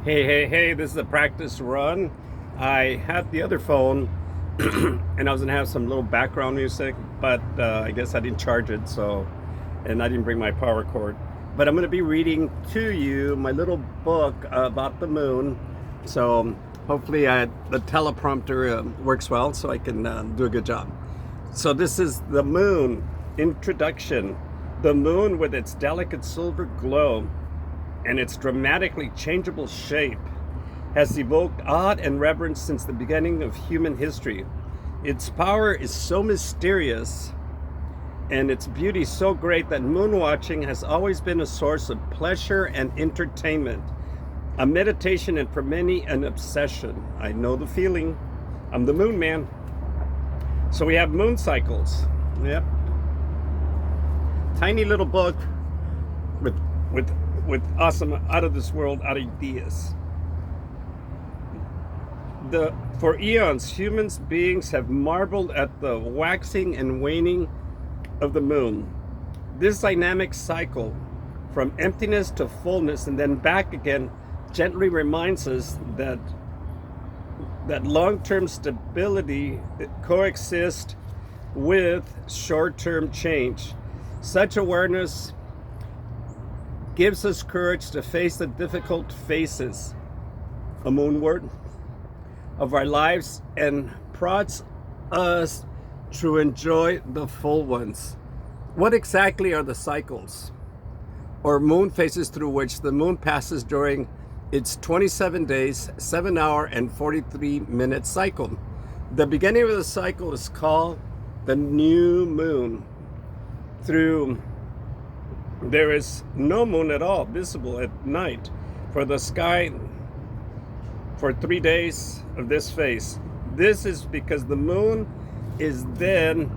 Hey, this is a practice run. I had the other phone and I was gonna have some little background music, but I guess I didn't charge it, and I didn't bring my power cord. But I'm gonna be reading to you my little book about the moon. So hopefully the teleprompter works well so I can do a good job. So this is the moon introduction. The moon with its delicate silver glow and its dramatically changeable shape has evoked awe and reverence since the beginning of human history. Its power is so mysterious and its beauty so great that moon watching has always been a source of pleasure and entertainment, a meditation, and for many, an obsession. I know the feeling. I'm the moon man. So we have moon cycles. Yep. Tiny little book with awesome out of this world ideas. For eons, human beings have marveled at the waxing and waning of the moon. This dynamic cycle, from emptiness to fullness and then back again, gently reminds us that long-term stability coexists with short-term change. Such awareness gives us courage to face the difficult phases, a moon word, of our lives and prods us to enjoy the full ones. What exactly are the cycles or moon phases through which the moon passes during its 27 days, 7 hour and 43 minute cycle? The beginning of the cycle is called the new moon. There is no moon at all visible at night for the sky for 3 days of this phase. This is because the moon is then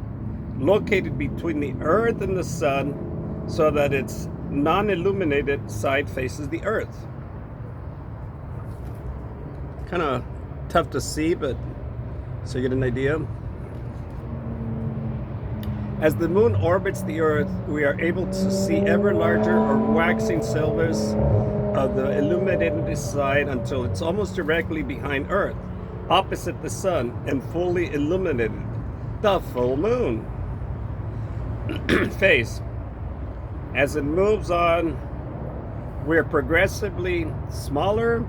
located between the earth and the sun so that its non-illuminated side faces the earth. Kind of tough to see, but so you get an idea. As the moon orbits the earth, we are able to see ever larger or waxing silvers of the illuminated side until it's almost directly behind earth, opposite the sun, and fully illuminated, the full moon phase. As it moves on, we're progressively smaller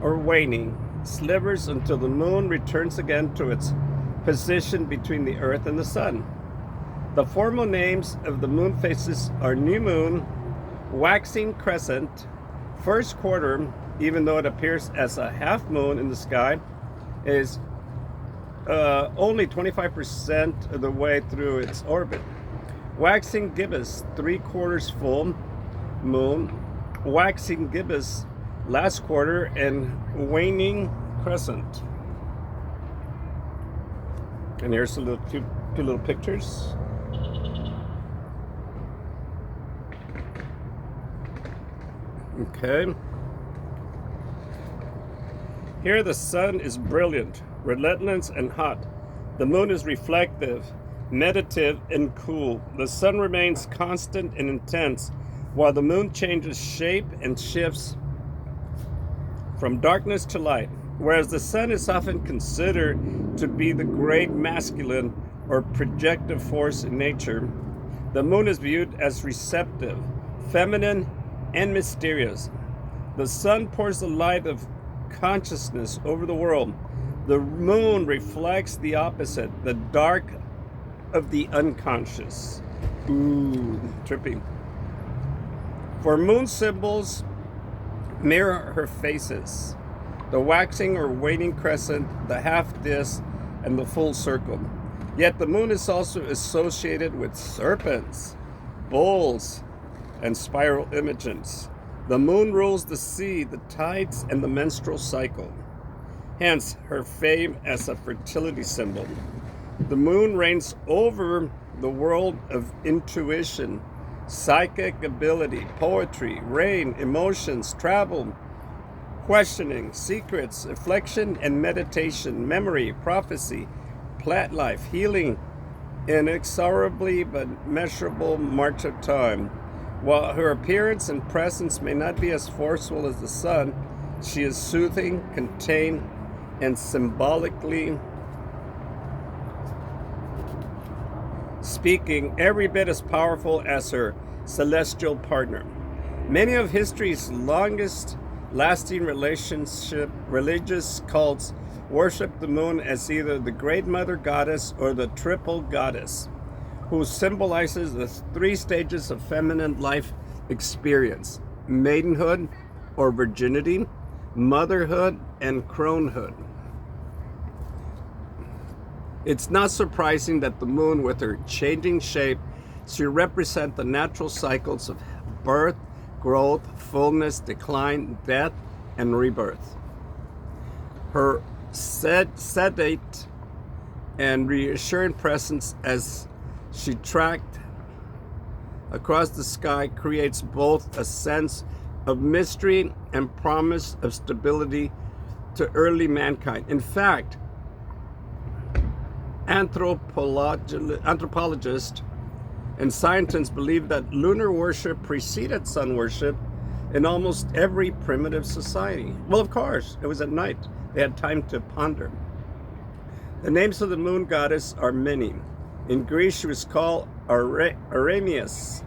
or waning slivers until the moon returns again to its position between the earth and the sun. The formal names of the moon phases are new moon, waxing crescent, first quarter, even though it appears as a half moon in the sky, is only 25% of the way through its orbit. Waxing gibbous, 3/4 full moon, waxing gibbous, last quarter, and waning crescent. And here's a two little pictures. Okay. Here the sun is brilliant, relentless, and hot. The moon is reflective, meditative, and cool. The sun remains constant and intense, while the moon changes shape and shifts from darkness to light. Whereas the sun is often considered to be the great masculine or projective force in nature, the moon is viewed as receptive, feminine, and mysterious. The sun pours the light of consciousness over the world. The moon reflects the opposite, the dark of the unconscious. Ooh, trippy. For moon symbols mirror her faces: the waxing or waning crescent, the half disc, and the full circle. Yet the moon is also associated with serpents, bulls, and spiral images. The moon rules the sea, the tides, and the menstrual cycle. Hence, her fame as a fertility symbol. The moon reigns over the world of intuition, psychic ability, poetry, rain, emotions, travel, questioning, secrets, reflection and meditation, memory, prophecy, plant life, healing, inexorably but measurable march of time. While her appearance and presence may not be as forceful as the sun, She is soothing, contained, and symbolically speaking every bit as powerful as her celestial partner. Many of history's longest lasting religious cults worship the moon as either the great mother goddess or the triple goddess, who symbolizes the three stages of feminine life experience: maidenhood or virginity, motherhood, and cronehood. It's not surprising that the moon, with her changing shape, should represent the natural cycles of birth, growth, fullness, decline, death, and rebirth. Her sedate and reassuring presence as she tracked across the sky creates both a sense of mystery and promise of stability to early mankind. In fact, anthropologists and scientists believe that lunar worship preceded sun worship in almost every primitive society. Well, of course, it was at night. They had time to ponder. The names of the moon goddess are many. In Greece, she was called Artemis,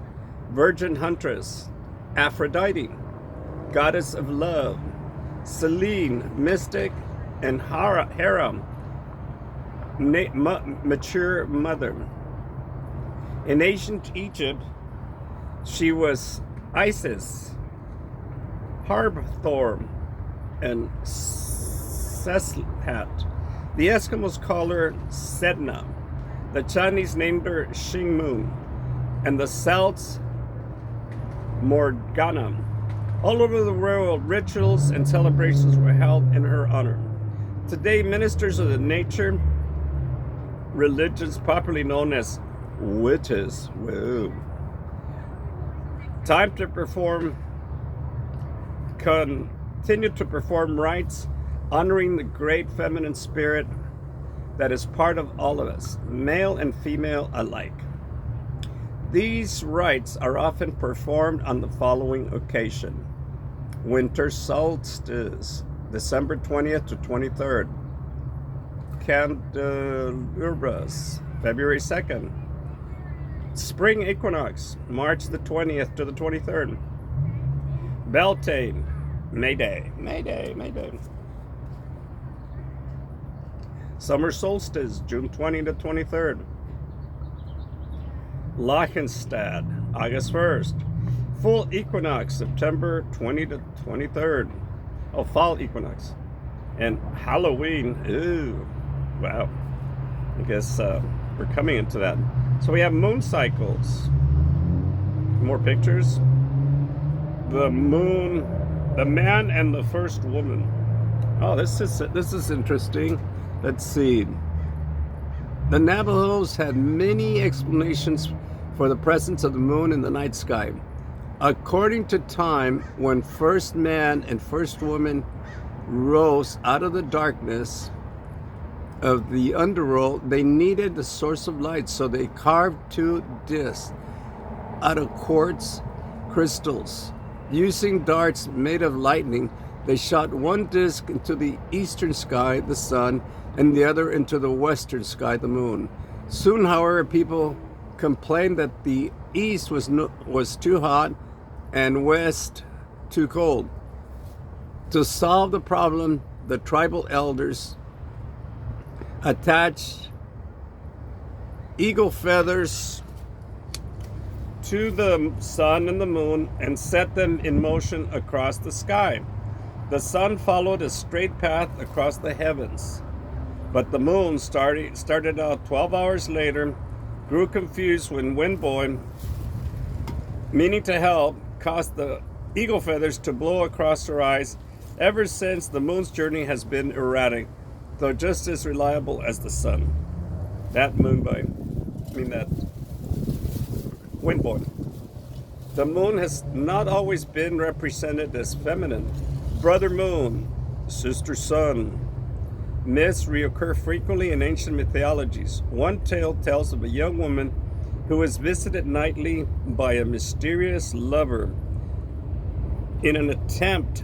virgin huntress; Aphrodite, goddess of love; Selene, mystic; and Hera, mature mother. In ancient Egypt, she was Isis, Hathor, and Seshat. The Eskimos call her Sedna. The Chinese named her Xingmu, and the Celts Morgana. All over the world, rituals and celebrations were held in her honor. Today, ministers of the nature religions, popularly known as witches, continue to perform rites honoring the great feminine spirit that is part of all of us, male and female alike. These rites are often performed on the following occasion: winter solstice, December 20th to 23rd; Candelabras, February 2nd; spring equinox, March the 20th to the 23rd; Beltane, May Day; summer solstice, June 20 to 23rd; Lochenstad, August 1st; full equinox, September 20 to 23rd. Oh, fall equinox. And Halloween. Ooh, wow. I guess we're coming into that. So we have moon cycles. More pictures. The moon, the man and the first woman. Oh, this is interesting. Let's see. The Navajos had many explanations for the presence of the moon in the night sky. According to time, when first man and first woman rose out of the darkness of the underworld, they needed the source of light, so they carved two discs out of quartz crystals. Using darts made of lightning, they shot one disc into the eastern sky, the sun, and the other into the western sky, the moon. Soon, however, people complained that the east was too hot and west too cold. To solve the problem, the tribal elders attached eagle feathers to the sun and the moon and set them in motion across the sky. The sun followed a straight path across the heavens, but the moon started out 12 hours later, grew confused when Windboy, meaning to help, caused the eagle feathers to blow across her eyes. Ever since, the moon's journey has been erratic, though just as reliable as the sun. That Windboy. The moon has not always been represented as feminine. Brother moon, sister sun. Myths reoccur frequently in ancient mythologies. One tale tells of a young woman who is visited nightly by a mysterious lover. In an attempt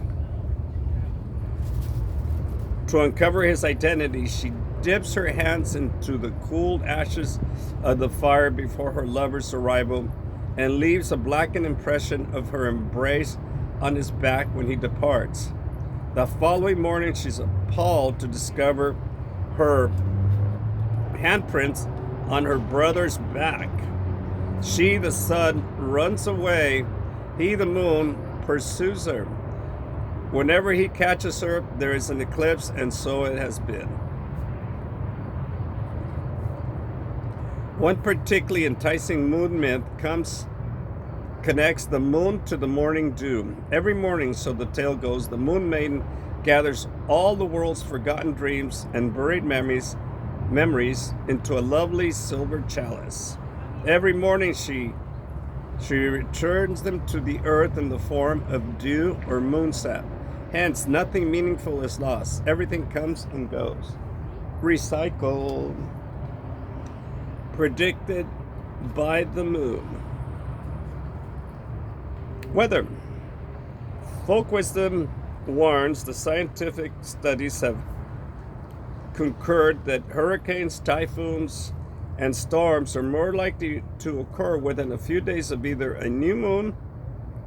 To uncover his identity, she dips her hands into the cooled ashes of the fire before her lover's arrival and leaves a blackened impression of her embrace on his back when he departs. The following morning, she's appalled to discover her handprints on her brother's back. She, the sun, runs away. He, the moon, pursues her. Whenever he catches her, there is an eclipse, and so it has been. One particularly enticing moon myth connects the moon to the morning dew. Every morning, so the tale goes, the moon maiden gathers all the world's forgotten dreams and buried memories into a lovely silver chalice. Every morning she returns them to the earth in the form of dew or moon sap. Hence, nothing meaningful is lost. Everything comes and goes. Recycled. Predicted by the moon. Weather. Folk wisdom warns the scientific studies have concurred that hurricanes, typhoons, and storms are more likely to occur within a few days of either a new moon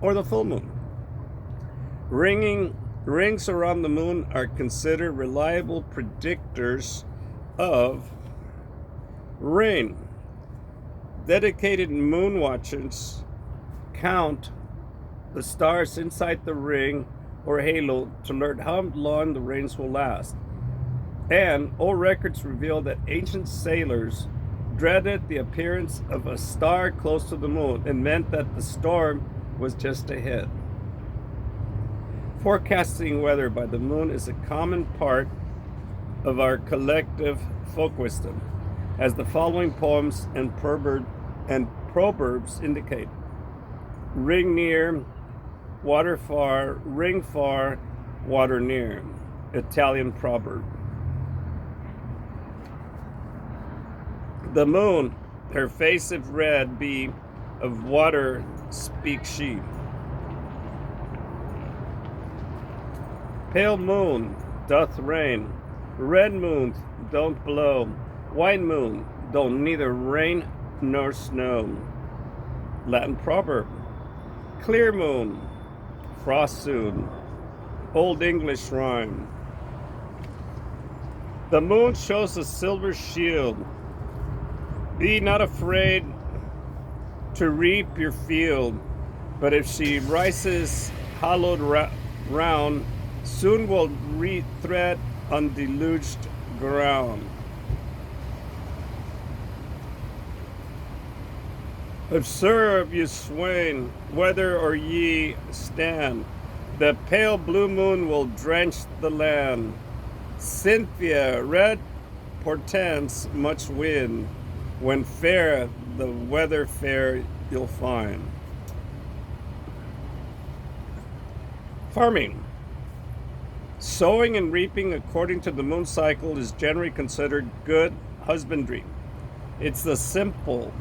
or the full moon. Rings around the moon are considered reliable predictors of rain. Dedicated moon watchers count the stars inside the ring or halo to learn how long the rains will last. And old records reveal that ancient sailors dreaded the appearance of a star close to the moon and meant that the storm was just ahead. Forecasting weather by the moon is a common part of our collective folk wisdom, as the following poems and proverbs indicate. Ring near, water far, ring far, water near. Italian proverb. The moon, her face if red be, of water speaks she. Pale moon doth rain, red moon don't blow, white moon don't neither rain nor snow. Latin proverb. Clear moon, frost soon. Old English rhyme. The moon shows a silver shield. Be not afraid to reap your field, but if she rises hollowed round, soon will retread on deluged ground. Observe, ye swain, whether or ye stand, the pale blue moon will drench the land. Cynthia, red portends much wind. When fair, the weather fair you'll find. Farming. Sowing and reaping according to the moon cycle is generally considered good husbandry. It's the simple.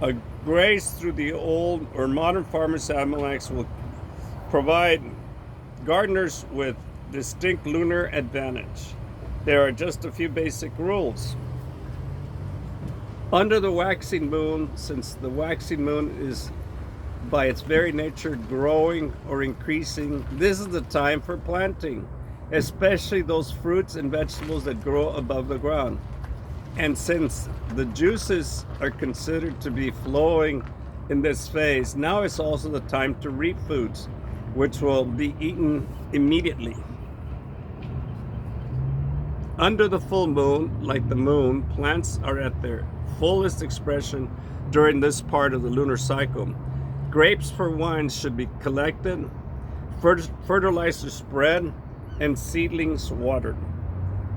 A grace through the old or modern farmers' almanacs will provide gardeners with distinct lunar advantage. There are just a few basic rules. Under the waxing moon, since the waxing moon is by its very nature growing or increasing, this is the time for planting, especially those fruits and vegetables that grow above the ground. And since the juices are considered to be flowing in this phase, now is also the time to reap foods, which will be eaten immediately. Under the full moon, like the moon, plants are at their fullest expression during this part of the lunar cycle. Grapes for wine should be collected, fertilizer spread, and seedlings watered.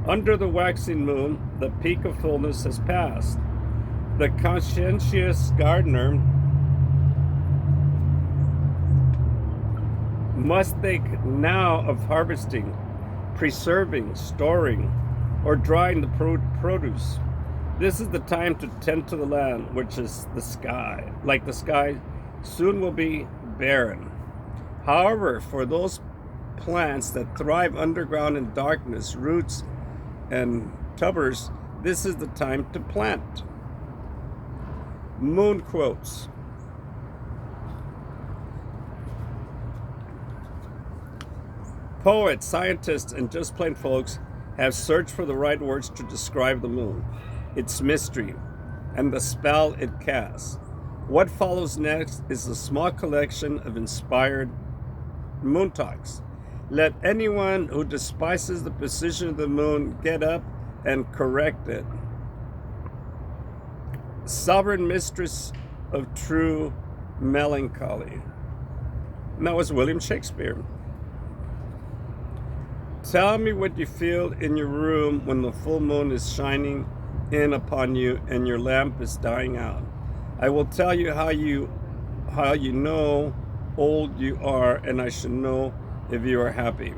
Under the waxing moon, the peak of fullness has passed. The conscientious gardener must think now of harvesting, preserving, storing, or drying the produce. This is the time to tend to the land, which is the sky. Like the sky, soon will be barren. However, for those plants that thrive underground in darkness, roots and tubers, this is the time to plant. Moon quotes. Poets, scientists, and just plain folks have searched for the right words to describe the moon, its mystery, and the spell it casts. What follows next is a small collection of inspired moon talks. Let anyone who despises the position of the moon get up and correct it. Sovereign mistress of true melancholy. And that was William Shakespeare. Tell me what you feel in your room when the full moon is shining in upon you and your lamp is dying out. I will tell you how you know old you are, and I should know if you are happy.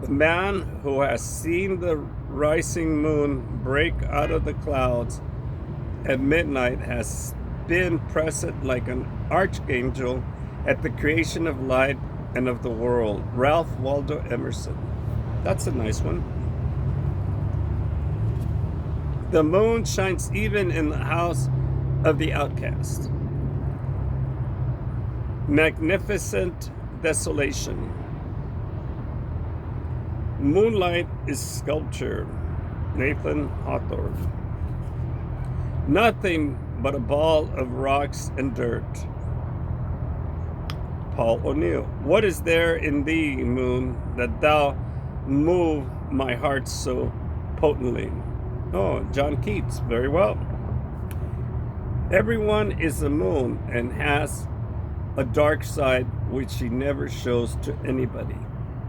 The man who has seen the rising moon break out of the clouds at midnight has been present like an archangel at the creation of light and of the world. Ralph Waldo Emerson. That's a nice one. The moon shines even in the house of the outcast. Magnificent desolation. Moonlight is sculpture. Nathan Hawthorne. Nothing but a ball of rocks and dirt. Paul O'Neill. What is there in thee, moon, that thou move my heart so potently? Oh, John Keats. Very well. Everyone is a moon and has a dark side which he never shows to anybody.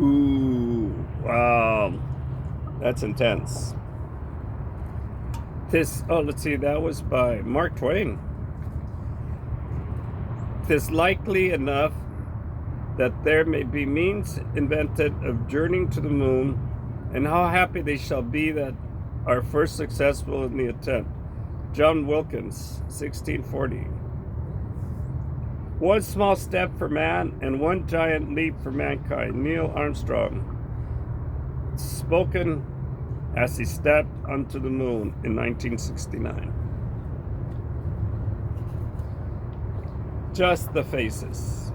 Ooh, wow. That's intense. Let's see, that was by Mark Twain. 'Tis likely enough that there may be means invented of journeying to the moon, and how happy they shall be that are first successful in the attempt. John Wilkins, 1640. One small step for man and one giant leap for mankind. Neil Armstrong. Spoken as he stepped onto the moon in 1969. Just the faces.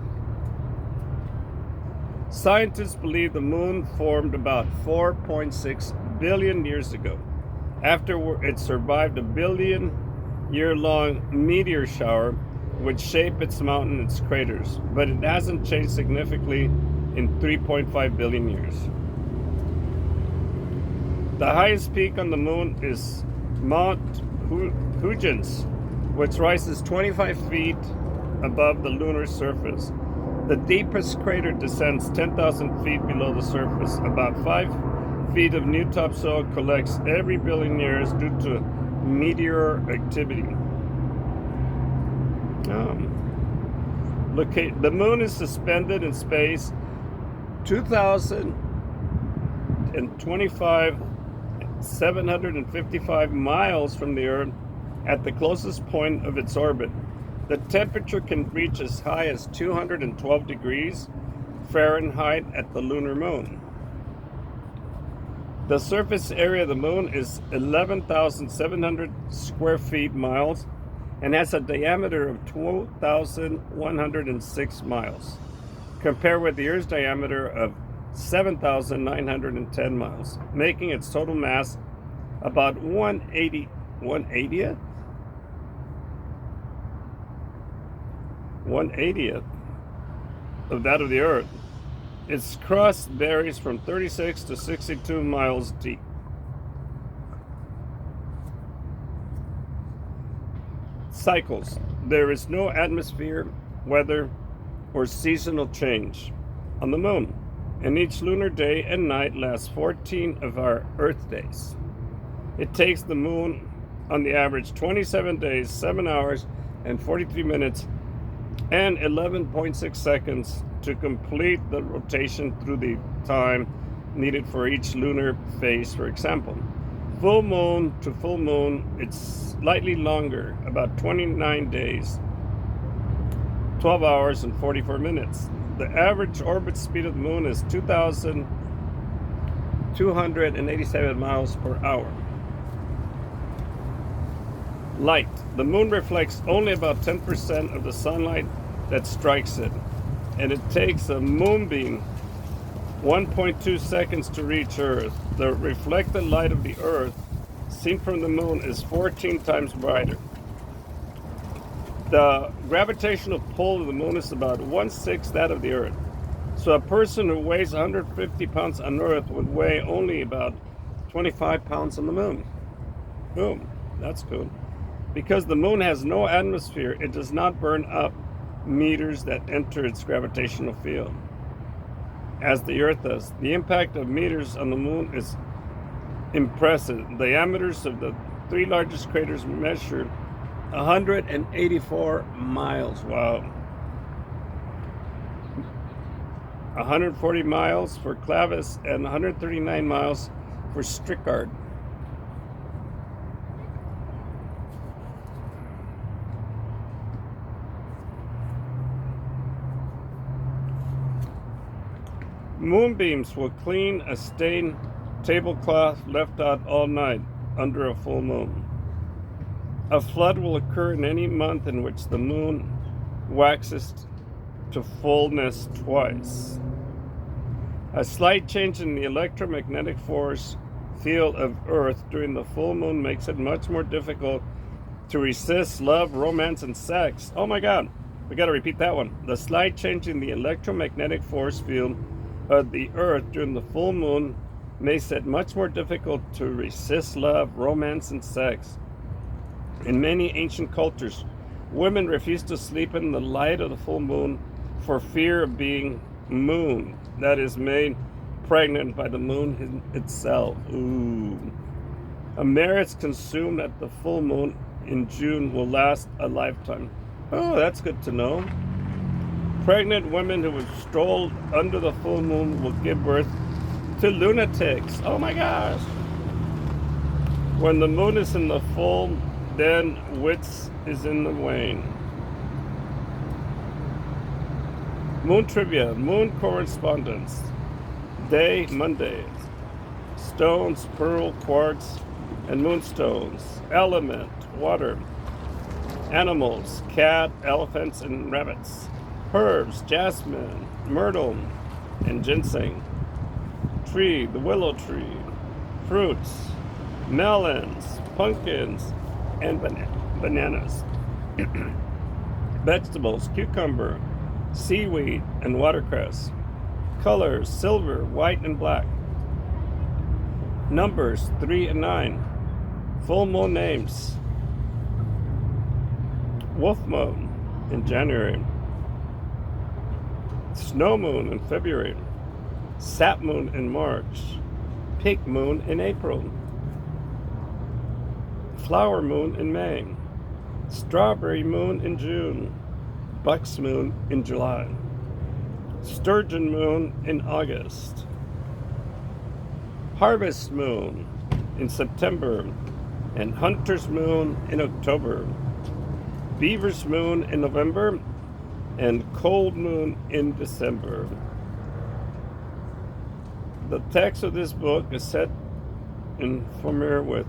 Scientists believe the moon formed about 4.6 billion years ago. After it survived a billion-year-long meteor shower, which shaped its mountain and its craters, but it hasn't changed significantly in 3.5 billion years. The highest peak on the moon is Mount Huygens, which rises 25 feet above the lunar surface. The deepest crater descends 10,000 feet below the surface. About 5 feet of new topsoil collects every billion years due to meteor activity. The moon is suspended in space 755 miles from the Earth at the closest point of its orbit. The temperature can reach as high as 212 degrees Fahrenheit at the lunar moon. The surface area of the moon is 11,700 square feet miles and has a diameter of 12,106 miles, compared with the Earth's diameter of 7,910 miles, making its total mass about 180th of that of the Earth. Its crust varies from 36 to 62 miles deep. Cycles. There is no atmosphere, weather, or seasonal change on the moon, and each lunar day and night lasts 14 of our Earth days. It takes the moon on the average 27 days, 7 hours, and 43 minutes, and 11.6 seconds to complete the rotation through the time needed for each lunar phase. For example, full moon to full moon, it's slightly longer, about 29 days. 12 hours and 44 minutes. The average orbit speed of the moon is 2,287 miles per hour. Light. The moon reflects only about 10% of the sunlight that strikes it, and it takes a moonbeam 1.2 seconds to reach Earth. The reflected light of the Earth, seen from the moon, is 14 times brighter. The gravitational pull of the moon is about 1/6 that of the Earth. So a person who weighs 150 pounds on Earth would weigh only about 25 pounds on the moon. Boom. That's cool. Because the moon has no atmosphere, it does not burn up meters that enter its gravitational field, as the Earth does. The impact of meters on the moon is impressive. The diameters of the 3 largest craters measured 184 miles. Wow. 140 miles for Clavis and 139 miles for Strickard. Moonbeams will clean a stained tablecloth left out all night under a full moon. A flood will occur in any month in which the moon waxes to fullness twice. A slight change in the electromagnetic force field of Earth during the full moon makes it much more difficult to resist love, romance, and sex. Oh my God, we got to repeat that one. The slight change in the electromagnetic force field of the Earth during the full moon makes it much more difficult to resist love, romance, and sex. In many ancient cultures, women refused to sleep in the light of the full moon for fear of being moon, that is, made pregnant by the moon itself. Ooh. A marriage consumed at the full moon in June will last a lifetime. Oh, that's good to know. Pregnant women who have strolled under the full moon will give birth to lunatics. Oh my gosh. When the moon is in the full, then wits is in the wane. Moon trivia, moon correspondence. Day, Monday. Stones, pearl, quartz, and moonstones. Element, water. Animals, cat, elephants, and rabbits. Herbs, jasmine, myrtle, and ginseng. Tree, the willow tree. Fruits, melons, pumpkins, and bananas. Vegetables, cucumber, seaweed, and watercress. Colors, silver, white, and black. Numbers, 3 and 9. Full moon names. Wolf moon in January. Snow moon in February. Sap moon in March. Pink moon in April. Flower moon in May. Strawberry moon in June. Bucks moon in July. Sturgeon moon in August. Harvest moon in September. And Hunter's moon in October. Beaver's moon in November. And cold moon in December. The text of this book is set in familiar with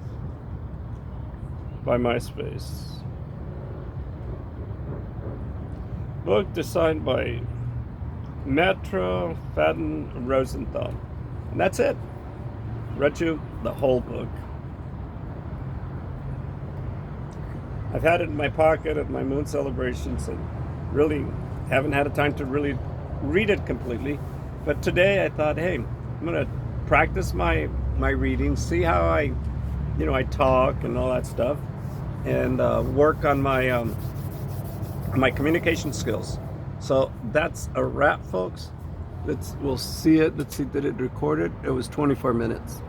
by MySpace. Book designed by Matra Fadden Rosenthal. And that's it. Read you the whole book. I've had it in my pocket at my moon celebrations and really haven't had a time to really read it completely. But today I thought, hey, I'm gonna practice my reading, see how I talk and all that stuff, and work on my communication skills. So that's a wrap, folks. We'll see it. Let's see, did it record it? It was 24 minutes.